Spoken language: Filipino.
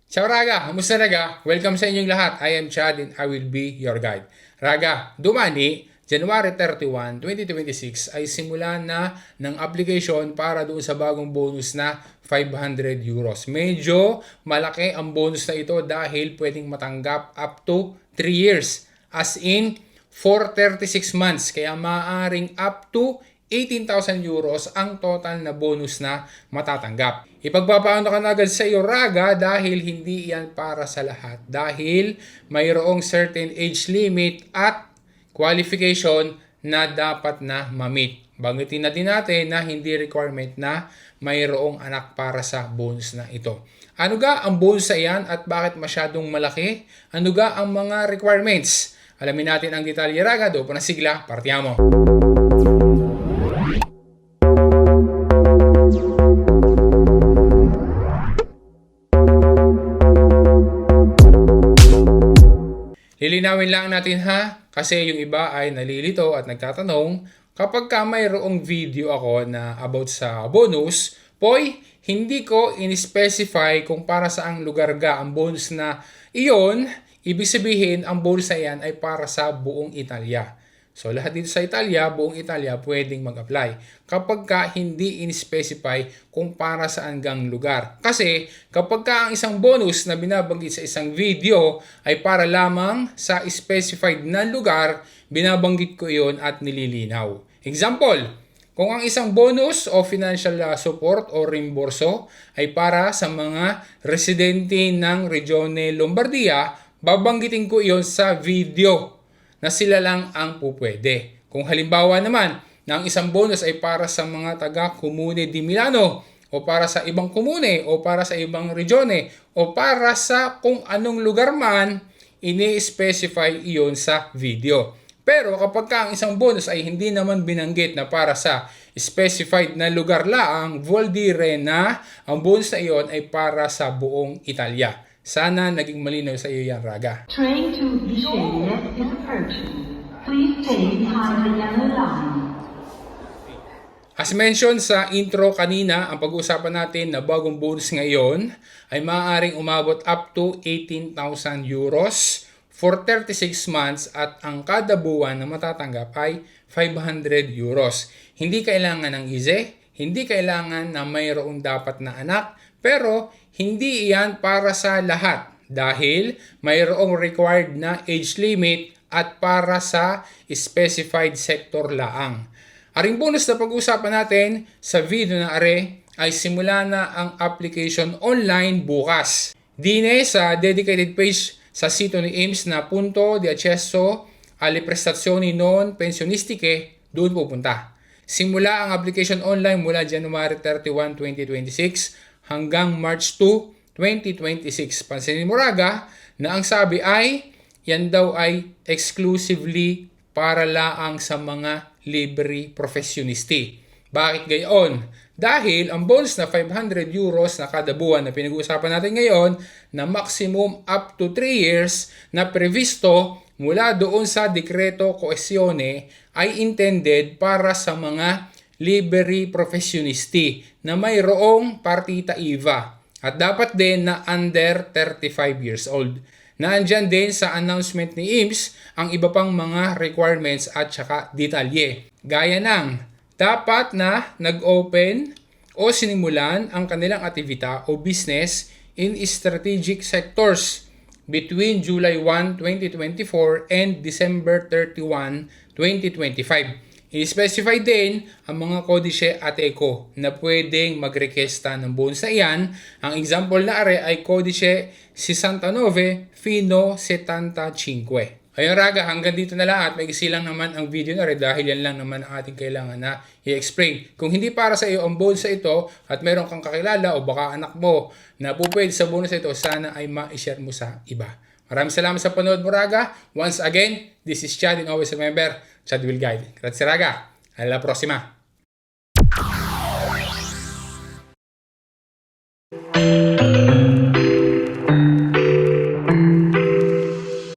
Ciao Raga! Kamusta Raga? Welcome sa inyong lahat. I am Chad and I will be your guide. Raga, dumani, January 31, 2026 ay simula na ng application para doon sa bagong bonus na 500 euros. Medyo malaki ang bonus na ito dahil pwedeng matanggap up to 3 years. As in, for 36 months. Kaya maaaring up to 18,000 euros ang total na bonus na matatanggap. Ipagpapaano ka na agad sa iyo Raga dahil hindi yan para sa lahat. Dahil mayroong certain age limit at qualification na dapat na ma-meet. Banggitin na din natin na hindi requirement na mayroong anak para sa bonus na ito. Ano ga ang bonus sa iyan at bakit masyadong malaki? Ano ga ang mga requirements? Alamin natin ang detalye Raga. Doon po na sigla, partiamo! Lilinawin lang natin ha, kasi yung iba ay nalilito at nagtatanong, kapag ka mayroong video ako na about sa bonus, hindi ko in-specify kung para saang lugar ga ang bonus na iyon, ibig sabihin ang bonus na yan ay para sa buong Italia. So lahat dito sa Italia, buong Italia pwedeng mag-apply. Kapag ka hindi in-specify kung para saan gang lugar. Kasi kapag ka ang isang bonus na binabanggit sa isang video ay para lamang sa specified na lugar, binabanggit ko iyon at nililinaw. Example, kung ang isang bonus o financial support o reimburso ay para sa mga residente ng Regione Lombardia, babanggitin ko iyon sa video na sila lang ang pupwede. Kung halimbawa naman na ang isang bonus ay para sa mga taga Comune di Milano o para sa ibang komune o para sa ibang regione o para sa kung anong lugar man, ini-specify iyon sa video. Pero kapag ka ang isang bonus ay hindi naman binanggit na para sa specified na lugar lang, vuol dire na ang bonus na iyon ay para sa buong Italia. Sana naging malinaw sa iyo yan, Raga. Train to Bisceglie is approaching. Please stay behind the yellow line. As mentioned sa intro kanina, ang pag-uusapan natin na bagong bonus ngayon ay maaaring umabot up to 18,000 euros for 36 months at ang kada buwan na matatanggap ay 500 euros. Hindi kailangan ng easy, hindi kailangan na mayroong dapat na anak, pero hindi iyan para sa lahat dahil mayroong required na age limit at para sa specified sector laang. Aring bonus na pag-usapan natin sa video na are ay simula na ang application online bukas. Dine sa dedicated page sa sito ni IMSS na punto di accesso alle prestazioni non pensionistiche, doon pupunta. Simula ang application online mula January 31, 2026 hanggang March 2, 2026. Pansinin mo Raga na ang sabi ay yan daw ay exclusively para laang sa mga libre professionisti. Bakit gayon? Dahil ang bonus na 500 euros na kada buwan na pinag-uusapan natin ngayon na maximum up to 3 years na previsto mula doon sa Decreto Coesione ay intended para sa mga libre professionisti na mayroong partita IVA at dapat din na under 35 years old. Naandyan din sa announcement ni IMSS ang iba pang mga requirements at saka detalye. Gaya ng dapat na nag-open o sinimulan ang kanilang aktivita o business in strategic sectors between July 1, 2024 and December 31, 2025. I-specify din ang mga kodisye at eco na pwedeng mag-requesta ng bonus na iyan. Ang example na are ay kodisye 69 fino 75. Ayun Raga, hanggang dito na lang at may lang naman ang video na rin dahil yan lang naman ang ating kailangan na i-explain. Kung hindi para sa iyo ang bonus sa ito at meron kang kakilala o baka anak mo na pupwede sa bonus ito, sana ay ma-share mo sa iba. Maraming salamat sa panood mo Raga. Once again, this is Chad and always remember, Chad will guide. Grazie Raga. Alla prossima.